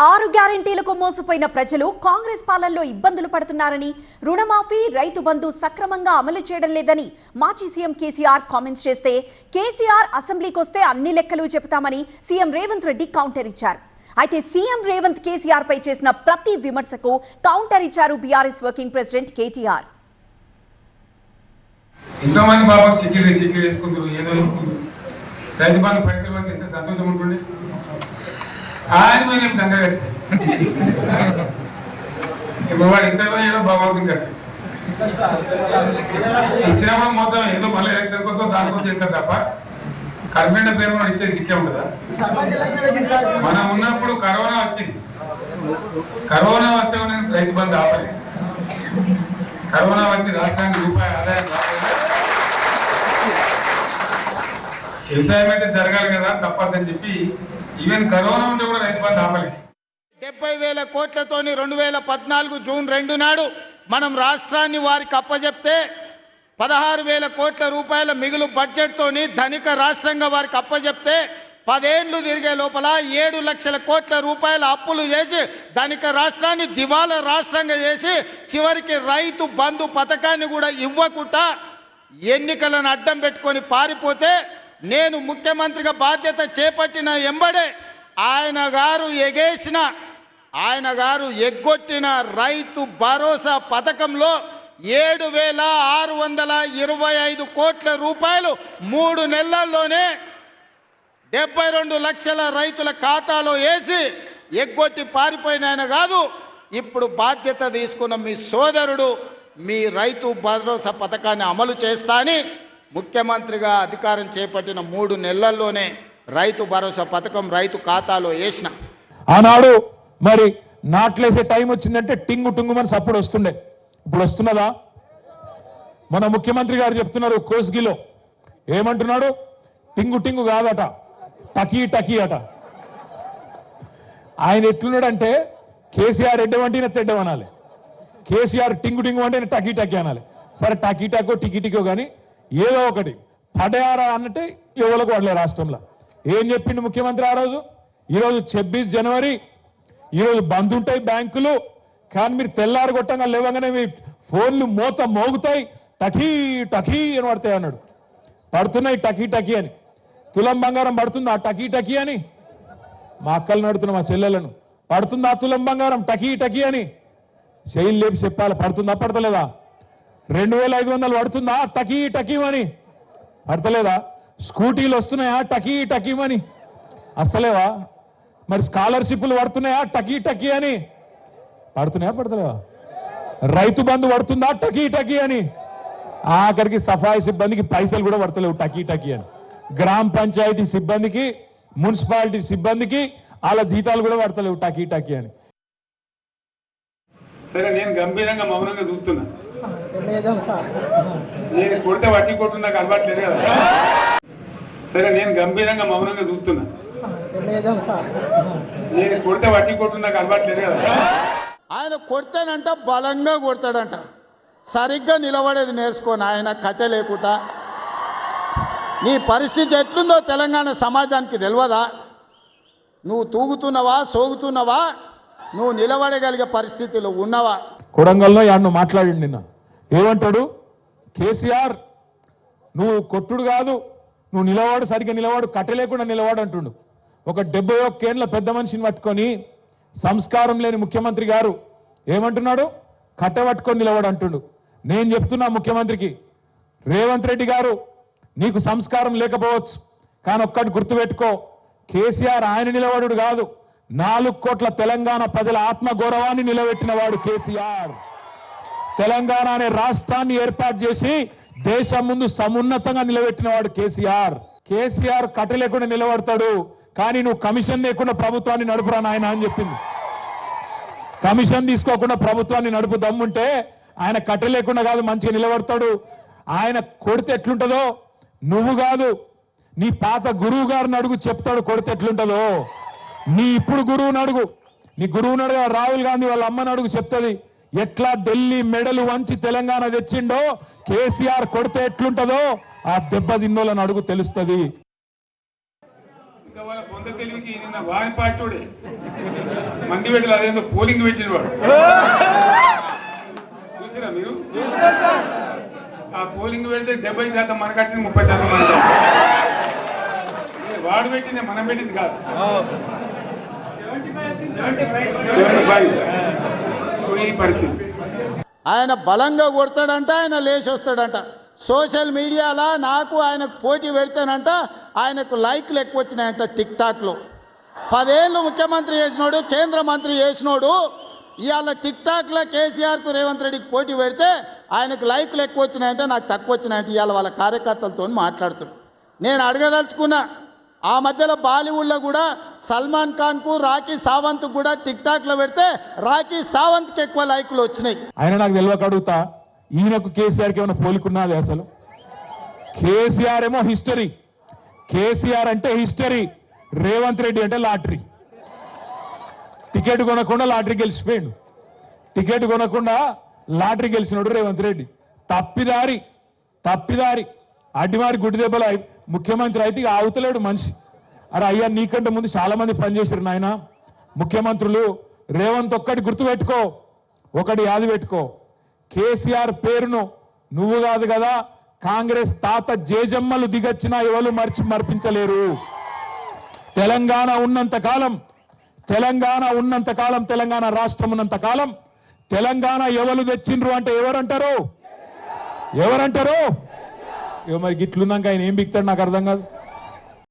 ఆరు గ్యారెంటీలకు మోసపోయిన ప్రజలు కాంగ్రెస్ పాలనలో ఇబ్బందులు పడుతున్నారని, రుణమాఫీ, రైతు బంధు సక్రమంగా అమలు చేయడం లేదని మాజీ సీఎం కేసీఆర్ కామెంట్స్ చేస్తే, కేసీఆర్ అసెంబ్లీకి వస్తే అన్ని లెక్కలు చెబుతామని సీఎం రేవంత్ రెడ్డి కౌంటర్ ఇచ్చారు. అయితే సీఎం రేవంత్ కేసీఆర్ పై చేసిన ప్రతి విమర్శకు కౌంటర్ ఇచ్చారు బీఆర్ఎస్ వర్కింగ్ ప్రెసిడెంట్ కేటీఆర్. ఎంతోమంది బాబా సిటీలు వేసుకుంటారు, ఏదో వేసుకుంటారు. రైతు బంధు పైసలు పడితే ఎంత సంతోషం ఉంటుంది. ఆయన మేము గంగా వేస్తాం ఇప్పుడు వాడు ఇంతలో ఏదో బాగవుతుంది కదా, ఇచ్చినప్పుడు మోసం ఏదో మళ్ళీ ఎలక్షన్ కోసం దానికోసం ఎంత తప్ప కర్మేండ పేరు కూడా ఇచ్చేది ఇచ్చే ఉంటుందా? మనం ఉన్నప్పుడు కరోనా వచ్చింది. కరోనా వస్తే నేను రైతు బంధు ఆపలేదు. కరోనా వచ్చి రాష్ట్రానికి రూపాయి ఆదాయం రాలేదు. వ్యవసాయం అయితే జరగాలి కదా, తప్పదని చెప్పి ఈవెన్ కరోనా ఉంటే కూడా రైతు బంధు ఆపలేదు. 70,000 కోట్లతోని 2014 జూన్ 2 నాడు మనం రాష్ట్రాన్ని వారికి అప్పచెప్తే 16,000 కోట్ల రూపాయల మిగులు బడ్జెట్తోని ధనిక రాష్ట్రంగా వారికి అప్పచెప్తే 10 ఏళ్ళు తిరిగే లోపల 7 లక్షల కోట్ల రూపాయల అప్పులు చేసి ధనిక రాష్ట్రాన్ని దివాలా రాష్ట్రంగా చేసి చివరికి రైతు బంధు పథకాన్ని కూడా ఇవ్వకుండా ఎన్నికలను అడ్డం పెట్టుకొని పారిపోతే, నేను ముఖ్యమంత్రిగా బాధ్యత చేపట్టిన ఎంబడే ఆయన గారు ఎగ్గొట్టిన రైతు భరోసా పథకంలో 7,625 కోట్ల రూపాయలు 3 నెలల్లోనే 72 లక్షల రైతుల ఖాతాలో వేసి ఎగ్గొట్టి పారిపోయిన ఆయన కాదు, ఇప్పుడు బాధ్యత తీసుకున్న మీ సోదరుడు మీ రైతు భరోసా పథకాన్ని అమలు చేస్తా అని ముఖ్యమంత్రిగా అధికారం చేపట్టిన 3 నెలల్లోనే రైతు భరోసా పథకం రైతు ఖాతాలో వేసిన. ఆనాడు మరి నాట్లేసే టైం వచ్చిందంటే టింగు టుంగుమని సప్పుడు వస్తుండే. ఇప్పుడు వస్తున్నదా? మన ముఖ్యమంత్రి గారు చెప్తున్నారు కోస్గిలో, ఏమంటున్నాడు? టింగు టింగు కాదట, టకీ టకీ అట. ఆయన ఎట్లున్నాడంటే కేసీఆర్ ఎడ్డవంటే తెడ్డవనాలి, కేసీఆర్ టింగు టింగు అంటే టకీ టకీ అనాలి. సరే టకీ టకో టికీ టికో కానీ ఏదో ఒకటి పడయారా అన్నట్టే ఎవరికి వాడలే రాష్ట్రంలో. ఏం చెప్పిండు ముఖ్యమంత్రి ఆ రోజు? ఈరోజు 26 జనవరి, ఈరోజు బంద్ ఉంటాయి బ్యాంకులు, కానీ మీరు తెల్లారు కొట్టంగా లేవగానే మీ ఫోన్లు మోగుతాయి, టకీ టకీ అని పడతాయి అన్నాడు. పడుతున్నాయి టకీ టకీ అని. తులం బంగారం పడుతుందా టకీ టకీ అని? మా అక్కలు నడుతున్నా, మా చెల్లెలను, పడుతుందా తులం బంగారం టకీ టకీ అని? శైలి లేపి చెప్పాలి, పడుతుందా పడతలేదా? 2,500 పడుతుందా టకీ టకీమని? పడతలేదా? స్కూటీలు వస్తున్నాయా టకీ టకీమని? అస్సలేవా? మరి స్కాలర్షిప్లు పడుతున్నాయా టకీ టకీ అని? పడుతున్నాయా పడతలేవా? రైతు బంధు పడుతుందా టకీ టకీ అని? ఆఖరికి సఫాయి సిబ్బందికి పైసలు కూడా పడతలేవు టకీ టకీ అని. గ్రామ పంచాయతీ సిబ్బందికి, మున్సిపాలిటీ సిబ్బందికి వాళ్ళ జీతాలు కూడా పడతలేవు టకీ టకీ అని. సరే, నేను గంభీరంగా మౌనంగా చూస్తున్నా. నేను కొడితే వట్టి కొట్టు నాకు అలవాట్లేదు కదా. సరే, నేను గంభీరంగా మౌనంగా చూస్తున్నా. నేను కొడితే వట్టి కొట్టు నాకు అలవాట్లేదు కదా. ఆయన కొడితేనంట బలంగా కొడతాడంట, సరిగ్గా నిలబడేది నేర్చుకోని ఆయన కట్టె లేకుండా. నీ పరిస్థితి ఎట్లుందో తెలంగాణ సమాజానికి తెలియదా? నువ్వు తూగుతున్నావా, సోగుతున్నావా, నువ్వు నిలబడగలిగే పరిస్థితిలో ఉన్నవా? కొడంగల్లో యాడ్ను మాట్లాడిండు నిన్న. ఏమంటాడు? కేసీఆర్ నువ్వు కొట్టుడు కాదు, నువ్వు నిలవాడు, సరిగ్గా నిలవాడు, కట్టలేకుండా నిలవాడు అంటుండు. ఒక 71 ఏళ్ల పెద్ద మనిషిని పట్టుకొని సంస్కారం లేని ముఖ్యమంత్రి గారు ఏమంటున్నాడు? కట్టె పట్టుకొని నిలవాడు అంటుండు. నేను చెప్తున్నా ముఖ్యమంత్రికి, రేవంత్ రెడ్డి గారు నీకు సంస్కారం లేకపోవచ్చు, కానీ ఒక్కటి గుర్తుపెట్టుకో, కేసీఆర్ ఆయన నిలబడు కాదు, 4 కోట్ల తెలంగాణ ప్రజల ఆత్మగౌరవాన్ని నిలబెట్టిన వాడు కేసీఆర్. తెలంగాణ అనే రాష్ట్రాన్ని ఏర్పాటు చేసి దేశం ముందు సమున్నతంగా నిలబెట్టిన వాడు కేసీఆర్. కేసీఆర్ కట్టె లేకుండా నిలబడతాడు, కానీ నువ్వు కమిషన్ లేకుండా ప్రభుత్వాన్ని నడుపురా నాయన అని చెప్పింది. కమిషన్ తీసుకోకుండా ప్రభుత్వాన్ని నడుపు దమ్ముంటే ఆయన కట్టె లేకుండా కాదు మంచిగా నిలబడతాడు. ఆయన కొడితే ఎట్లుంటుందో నువ్వు కాదు, నీ పాత గురువు గారిని అడుగు, చెప్తాడు కొడితే ఎట్లుంటుందో. నీ ఇప్పుడు గురువుని అడుగు, నీ గురువుని అడుగు, రాహుల్ గాంధీ వాళ్ళ అమ్మని అడుగు, చెప్తుంది ఎట్లా ఢిల్లీ మెడలు వంచి తెలంగాణ తెచ్చిండో, కేసీఆర్ కొడితే ఎట్లుంటుందో ఆ దెబ్బ తిన్నోళ్ళని అడుగు, తెలుస్తుంది. వాళ్ళ పొంద తెలివికి నిన్న వారి పార్టీడే మంది పెట్టాలి, అదేందో పోలింగ్ పెట్టిన వాడు చూసిరా మీరు? ఆ పోలింగ్ పెడితే 70% మనకు వచ్చింది, 30% మనకు వాడు పెట్టింది, మనం పెట్టింది కాదు. 75 ఇది పరిస్థితి. ఆయన బలంగా కొడతాడంట, ఆయన లేచి వస్తాడంట. సోషల్ మీడియాలో నాకు ఆయనకు పోటీ పెడితేనంట ఆయనకు లైక్లు ఎక్కువ వచ్చినాయంట. టిక్ టాక్లో 10 ఏళ్ళు ముఖ్యమంత్రి చేసినోడు, కేంద్ర మంత్రి చేసినోడు ఇవాళ టిక్ టాక్లో కేసీఆర్కు రేవంత్ రెడ్డికి పోటీ పెడితే ఆయనకు లైక్లు ఎక్కువ వచ్చినాయంటే నాకు తక్కువ వచ్చినాయంటే ఇవాళ వాళ్ళ కార్యకర్తలతో మాట్లాడుతున్నాను. నేను అడగదలుచుకున్నా, ఆ మధ్యలో బాలీవుడ్లో కూడా సల్మాన్ ఖాన్కు రాఖీ సావంత్ కూడా టిక్ టాక్లో పెడితే రాఖీ సావంత్కి ఎక్కువ లైక్లు వచ్చినాయి. ఆయన నాకు తెలియక అడుగుతా, ఈయనకు కేసీఆర్కి ఏమైనా పోలికున్నది? అసలు కేసీఆర్ ఏమో హిస్టరీ, కేసీఆర్ అంటే హిస్టరీ, రేవంత్ రెడ్డి అంటే లాటరీ. టికెట్ కొనకుండా లాటరీ గెలిచిపోయాడు, టికెట్ కొనకుండా లాటరీ గెలిచినాడు రేవంత్ రెడ్డి. తప్పిదారి అడ్డివారి గుడ్డి దెబ్బలు ముఖ్యమంత్రి అయితే ఇక ఆవుతలేడు మనిషి. అరే అయ్యా, నీకంటే ముందు చాలా మంది పనిచేశారు నాయన ముఖ్యమంత్రులు. రేవంత్ ఒక్కటి గుర్తుపెట్టుకో, ఒకటి యాది పెట్టుకో, కేసీఆర్ పేరును నువ్వు కాదు కదా, కాంగ్రెస్ తాత జేజమ్మలు దిగచ్చినా ఎవరు మర్పించలేరు. తెలంగాణ ఉన్నంత కాలం, తెలంగాణ రాష్ట్రం ఉన్నంత కాలం తెలంగాణ ఎవరు తెచ్చిండ్రు అంటే ఎవరంటారు? ఇక మరి గిట్లున్నాక ఆయన ఏం బిక్తాడు నాకు అర్థం కాదు.